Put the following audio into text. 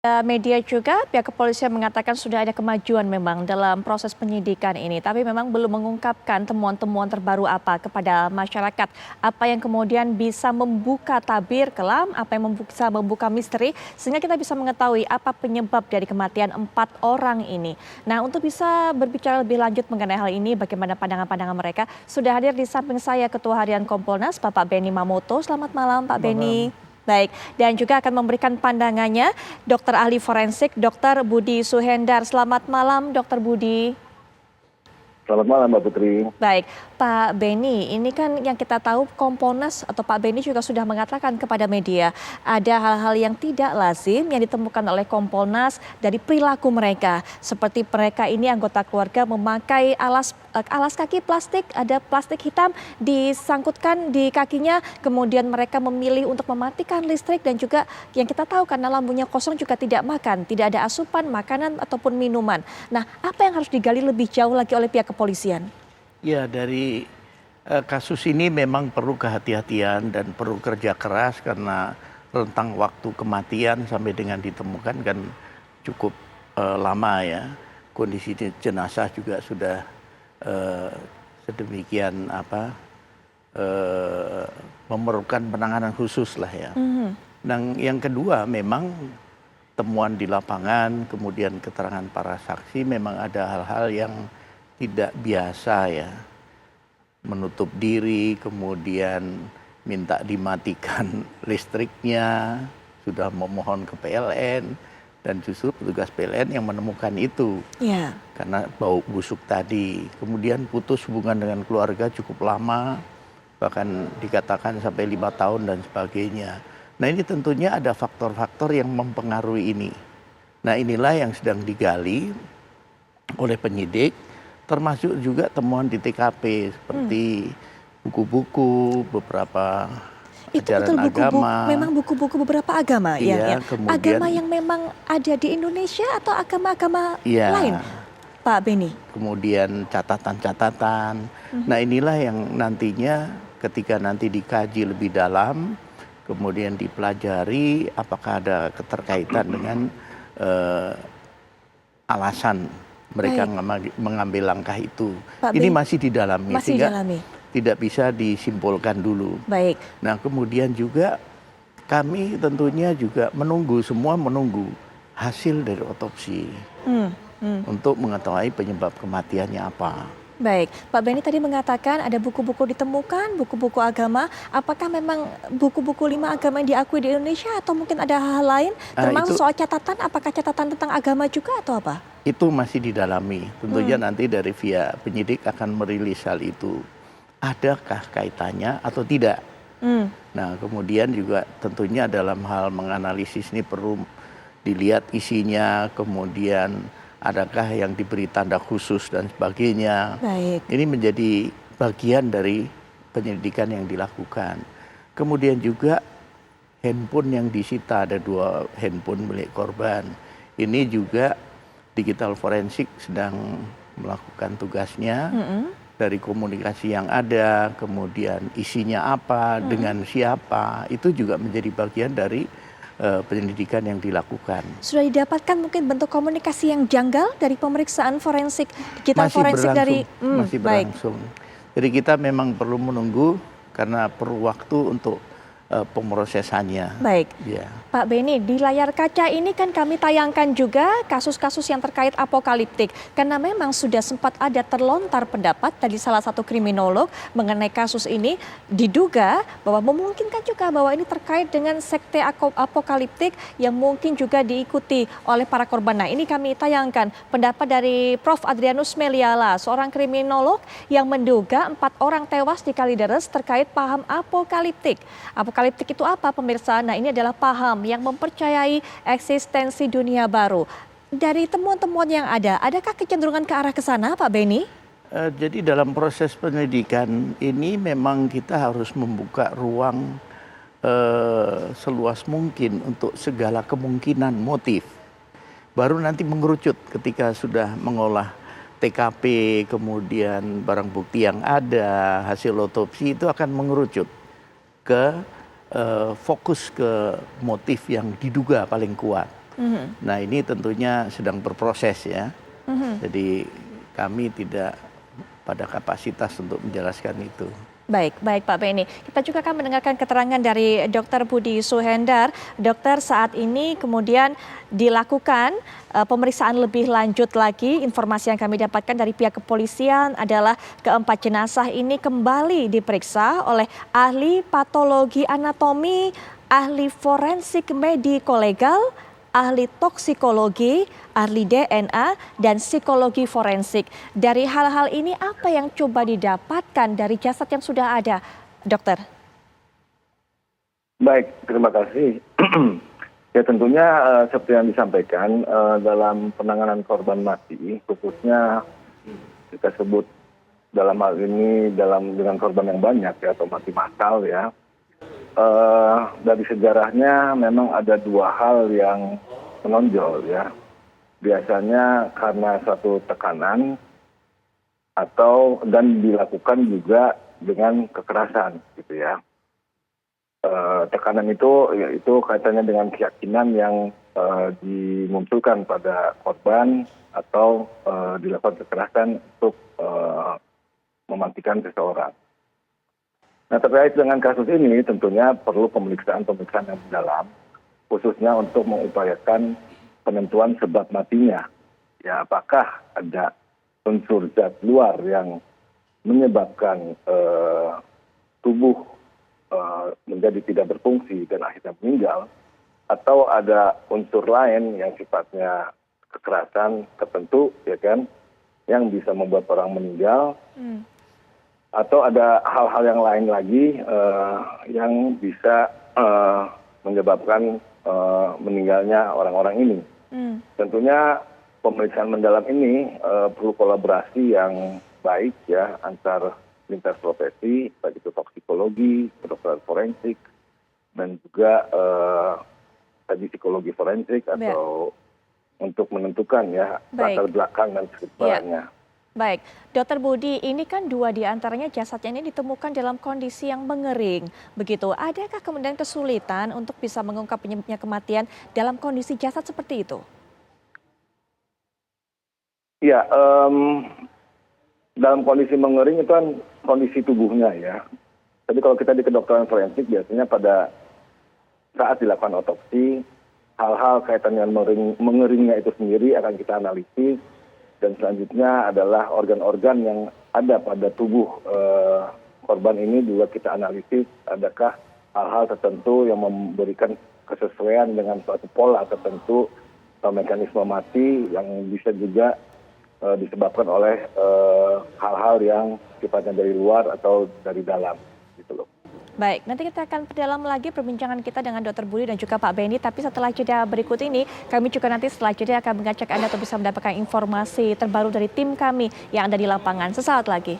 Media juga, pihak kepolisian mengatakan sudah ada kemajuan memang dalam proses penyidikan ini, tapi memang belum mengungkapkan temuan-temuan terbaru apa kepada masyarakat. Apa yang kemudian bisa membuka tabir kelam, apa yang bisa membuka misteri, sehingga kita bisa mengetahui apa penyebab dari kematian 4 orang ini. Nah, untuk bisa berbicara lebih lanjut mengenai hal ini, bagaimana pandangan-pandangan mereka, sudah hadir di samping saya Ketua Harian Kompolnas, Bapak Benny Mamoto. Selamat malam, Pak Benny. Baik, dan juga akan memberikan pandangannya Dokter Ahli Forensik, Dr. Budi Suhendar. Selamat malam, Dr. Budi. Selamat malam, Mbak Putri. Baik, Pak Benny, ini kan yang kita tahu Kompolnas atau Pak Benny juga sudah mengatakan kepada media ada hal-hal yang tidak lazim yang ditemukan oleh Kompolnas dari perilaku mereka. Seperti mereka ini anggota keluarga memakai alas kaki plastik, ada plastik hitam disangkutkan di kakinya, kemudian mereka memilih untuk mematikan listrik dan juga yang kita tahu karena lambungnya kosong juga tidak makan, tidak ada asupan makanan ataupun minuman. Nah, apa yang harus digali lebih jauh lagi oleh pihak kepolisian? Ya, dari kasus ini memang perlu kehati-hatian dan perlu kerja keras karena rentang waktu kematian sampai dengan ditemukan kan cukup lama ya. Kondisi jenazah juga sudah sedemikian memerlukan penanganan khusus lah ya. Dan yang kedua memang temuan di lapangan, kemudian keterangan para saksi memang ada hal-hal yang tidak biasa ya, menutup diri, kemudian minta dimatikan listriknya, sudah memohon ke PLN, dan justru petugas PLN yang menemukan itu. Ya. Karena bau busuk tadi. Kemudian putus hubungan dengan keluarga cukup lama, bahkan dikatakan sampai 5 tahun dan sebagainya. Nah, ini tentunya ada faktor-faktor yang mempengaruhi ini. Nah, inilah yang sedang digali oleh penyidik, termasuk juga temuan di TKP seperti buku-buku, beberapa ajaran agama. Memang buku-buku beberapa agama iya, kemudian, agama yang memang ada di Indonesia atau agama-agama lain, Pak Benny? Kemudian catatan-catatan. Nah, inilah yang nantinya ketika nanti dikaji lebih dalam, kemudian dipelajari apakah ada keterkaitan dengan alasan mereka mengambil langkah itu. Ini masih didalami, sehingga tidak bisa disimpulkan dulu. Baik. Nah, kemudian juga kami tentunya juga semua menunggu hasil dari otopsi untuk mengetahui penyebab kematiannya apa. Baik, Pak Benny tadi mengatakan ada buku-buku ditemukan, buku-buku agama. Apakah memang buku-buku 5 agama yang diakui di Indonesia atau mungkin ada hal lain? Termasuk soal catatan, apakah catatan tentang agama juga atau apa? Itu masih didalami. Tentunya nanti dari via penyidik akan merilis hal itu. Adakah kaitannya atau tidak? Nah, kemudian juga tentunya dalam hal menganalisis ini perlu dilihat isinya, kemudian adakah yang diberi tanda khusus dan sebagainya. Baik. Ini menjadi bagian dari penyelidikan yang dilakukan. Kemudian juga handphone yang disita, ada 2 handphone milik korban. Ini juga digital forensik sedang melakukan tugasnya. Dari komunikasi yang ada, kemudian isinya apa, dengan siapa, itu juga menjadi bagian dari penyelidikan yang dilakukan. Sudah didapatkan mungkin bentuk komunikasi yang janggal dari pemeriksaan forensik, digital forensik dari... Masih berlangsung. Jadi kita memang perlu menunggu karena perlu waktu untuk pemrosesannya. Baik, ya. Pak Benny, di layar kaca ini kan kami tayangkan juga kasus-kasus yang terkait apokaliptik. Karena memang sudah sempat ada terlontar pendapat dari salah satu kriminolog mengenai kasus ini. Diduga bahwa memungkinkan juga bahwa ini terkait dengan sekte apokaliptik yang mungkin juga diikuti oleh para korban. Nah, ini kami tayangkan pendapat dari Prof. Adrianus Meliala, seorang kriminolog yang menduga 4 orang tewas di Kalideres terkait paham apokaliptik. Apokaliptik itu apa, pemirsa? Nah, ini adalah paham yang mempercayai eksistensi dunia baru. Dari temuan-temuan yang ada, adakah kecenderungan ke arah ke sana, Pak Benny? Jadi dalam proses penyelidikan ini memang kita harus membuka ruang seluas mungkin untuk segala kemungkinan motif. Baru nanti mengerucut ketika sudah mengolah TKP, kemudian barang bukti yang ada, hasil otopsi itu akan mengerucut ke fokus ke motif yang diduga paling kuat. Nah ini tentunya sedang berproses ya. Jadi kami tidak pada kapasitas untuk menjelaskan itu. Baik, baik Pak Beni. Kita juga akan mendengarkan keterangan dari Dr. Budi Suhendar. Dokter, saat ini kemudian dilakukan pemeriksaan lebih lanjut lagi. Informasi yang kami dapatkan dari pihak kepolisian adalah keempat jenazah ini kembali diperiksa oleh ahli patologi anatomi, ahli forensik mediko-legal, ahli toksikologi, ahli DNA, dan psikologi forensik. Dari hal-hal ini apa yang coba didapatkan dari jasad yang sudah ada, dokter? Baik, terima kasih. Ya tentunya seperti yang disampaikan dalam penanganan korban mati, khususnya kita sebut dalam hal ini dengan korban yang banyak ya atau mati massal ya. Dari sejarahnya memang ada dua hal yang menonjol ya. Biasanya karena satu tekanan dan dilakukan juga dengan kekerasan gitu ya. Tekanan itu yaitu kaitannya dengan keyakinan yang dimunculkan pada korban atau dilakukan kekerasan untuk mematikan seseorang. Nah, terkait dengan kasus ini tentunya perlu pemeriksaan yang mendalam, khususnya untuk mengupayakan penentuan sebab matinya. Ya, apakah ada unsur zat luar yang menyebabkan tubuh menjadi tidak berfungsi dan akhirnya meninggal, atau ada unsur lain yang sifatnya kekerasan tertentu, ya kan, yang bisa membuat orang meninggal. Atau ada hal-hal yang lain lagi yang bisa menyebabkan meninggalnya orang-orang ini. Tentunya pemeriksaan mendalam ini perlu kolaborasi yang baik ya antar lintas profesi, baik itu toksikologi, kedokteran forensik, dan juga tadi psikologi forensik atau untuk menentukan ya latar belakang dan sekitarnya. Baik, Dokter Budi, ini kan dua di antaranya jasadnya ini ditemukan dalam kondisi yang mengering. Begitu, adakah kemudian kesulitan untuk bisa mengungkap penyebabnya kematian dalam kondisi jasad seperti itu? Ya, dalam kondisi mengering itu kan kondisi tubuhnya ya. Jadi kalau kita di kedokteran forensik biasanya pada saat dilakukan otopsi, hal-hal kaitan dengan mengeringnya itu sendiri akan kita analisis. Dan selanjutnya adalah organ-organ yang ada pada tubuh korban ini juga kita analisis adakah hal-hal tertentu yang memberikan kesesuaian dengan suatu pola tertentu mekanisme mati yang bisa juga disebabkan oleh hal-hal yang sifatnya dari luar atau dari dalam gitu loh. Baik, nanti kita akan perdalam lagi perbincangan kita dengan Dr. Budi dan juga Pak Beni. Tapi setelah jeda berikut ini, kami juga nanti setelah jeda akan mengajak Anda untuk bisa mendapatkan informasi terbaru dari tim kami yang ada di lapangan. Sesaat lagi.